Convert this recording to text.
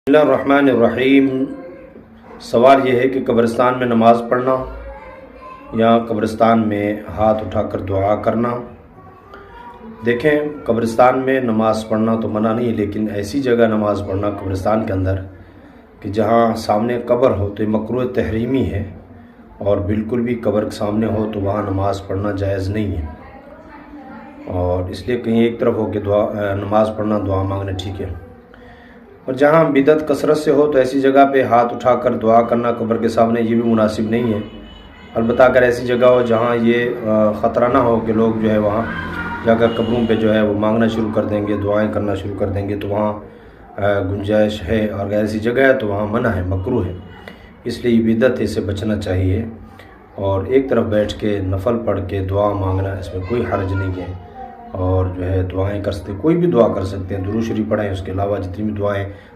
بسم اللہ الرحمن الرحیم۔ سوال یہ ہے کہ قبرستان میں نماز پڑھنا یا قبرستان میں ہاتھ اٹھا کر دعا کرنا۔ دیکھیں، قبرستان میں نماز پڑھنا تو منع نہیں، لیکن ایسی جگہ نماز پڑھنا قبرستان کے اندر کہ جہاں سامنے قبر ہو تو یہ مکروہ تحریمی ہے، اور بالکل بھی قبر کے سامنے ہو تو وہاں نماز پڑھنا جائز نہیں ہے، اور اس لیے کہیں ایک طرف ہو کہ نماز پڑھنا دعا مانگنا ٹھیک ہے۔ اور جہاں بدعت کثرت سے ہو تو ایسی جگہ پہ ہاتھ اٹھا کر دعا کرنا قبر کے سامنے یہ بھی مناسب نہیں ہے۔ البتہ اگر ایسی جگہ ہو جہاں یہ خطرہ نہ ہو کہ لوگ جو ہے وہاں جا کر قبروں پہ جو ہے وہ مانگنا شروع کر دیں گے، دعائیں کرنا شروع کر دیں گے، تو وہاں گنجائش ہے، اور اگر ایسی جگہ ہے تو وہاں منع ہے، مکروہ ہے۔ اس لیے یہ بدعت ہے، اس سے بچنا چاہیے، اور ایک طرف بیٹھ کے نفل پڑھ کے دعا مانگنا اس میں کوئی حرج نہیں ہے، اور جو ہے دعائیں کر سکتے، کوئی بھی دعا کر سکتے ہیں، درود شریف پڑھیں، اس کے علاوہ جتنی بھی دعائیں